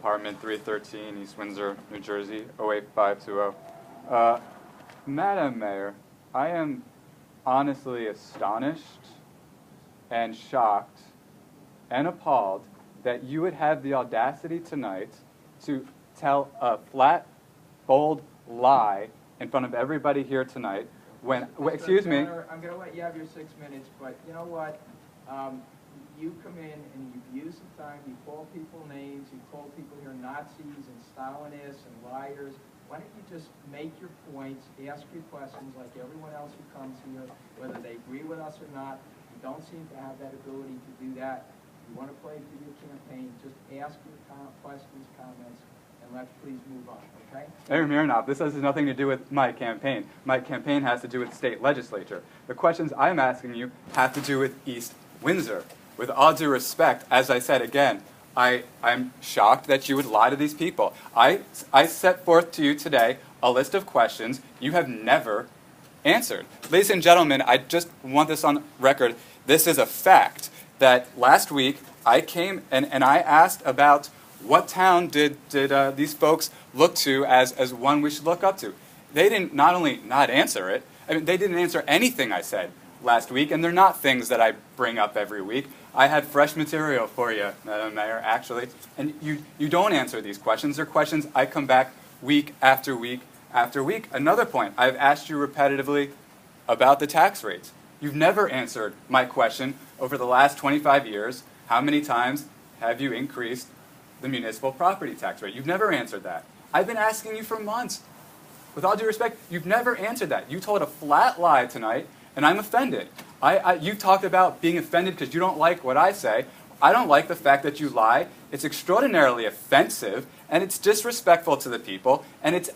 apartment 313, East Windsor, New Jersey, 08520. Madam Mayor, I am honestly astonished and shocked and appalled that you would have the audacity tonight to tell a flat, bold lie in front of everybody here tonight when, excuse me. I'm going to let you have your 6 minutes, but you know what? You come in and you abuse the time, you call people names, you call people here Nazis and Stalinists and liars. Why don't you just make your points, ask your questions like everyone else who comes here, whether they agree with us or not. You don't seem to have that ability to do that. You want to play for your campaign, just ask your questions, comments, and let's please move on, okay? Mayor Mironov, this has nothing to do with my campaign. My campaign has to do with the state legislature. The questions I'm asking you have to do with East Windsor. With all due respect, as I said again, I'm shocked that you would lie to these people. I set forth to you today a list of questions you have never answered. Ladies and gentlemen, I just want this on record. This is a fact that last week I came and I asked about what town did these folks look to as one we should look up to. They didn't not only not answer it, I mean, they didn't answer anything I said last week, and they're not things that I bring up every week. I had fresh material for you, Madam Mayor, actually, and you don't answer these questions. They're questions I come back week after week after week. Another point, I've asked you repetitively about the tax rates. You've never answered my question over the last 25 years. How many times have you increased the municipal property tax rate? You've never answered that. I've been asking you for months. With all due respect, you've never answered that. You told a flat lie tonight, and I'm offended. You talked about being offended because you don't like what I say. I don't like the fact that you lie. It's extraordinarily offensive, and it's disrespectful to the people, and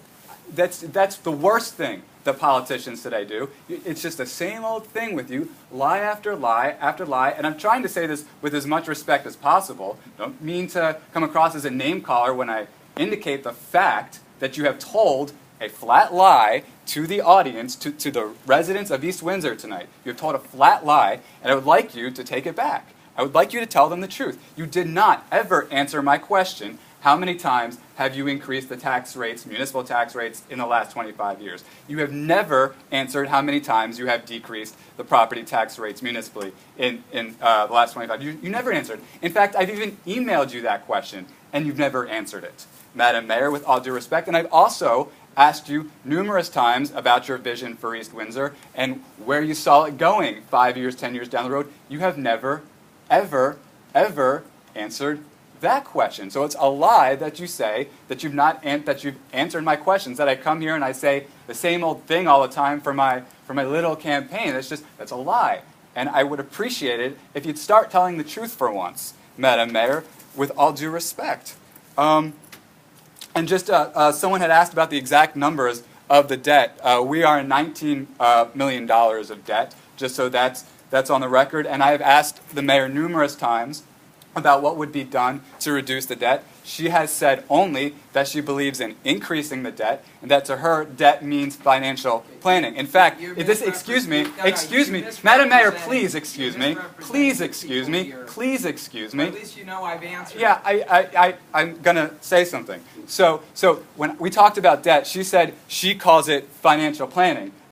that's the worst thing that politicians today do. It's just the same old thing with you, lie after lie after lie, and I'm trying to say this with as much respect as possible. Don't mean to come across as a name caller when I indicate the fact that you have told a flat lie to the audience, to the residents of East Windsor tonight. You have told a flat lie, and I would like you to take it back. I would like you to tell them the truth. You did not ever answer my question, how many times have you increased the tax rates, municipal tax rates, in the last 25 years? You have never answered how many times you have decreased the property tax rates municipally in the last 25 years. You never answered. In fact, I've even emailed you that question, and you've never answered it, Madam Mayor, with all due respect. And I've also asked you numerous times about your vision for East Windsor and where you saw it going 5 years, 10 years down the road. You have never, ever, ever answered that question. So it's a lie that you say that you've answered my questions, that I come here and I say the same old thing all the time for my little campaign. That's a lie. And I would appreciate it if you'd start telling the truth for once, Madam Mayor, with all due respect. And just someone had asked about the exact numbers of the debt. We are $19 million of debt, just so that's on the record. And I have asked the mayor numerous times about what would be done to reduce the debt. She has said only that she believes in increasing the debt, and that to her, debt means financial planning. In fact, excuse me, Madam Mayor, please excuse me, please excuse me, please excuse me. At least you know I've answered. Yeah, I'm going to say something. So when we talked about debt, she said she calls it financial planning.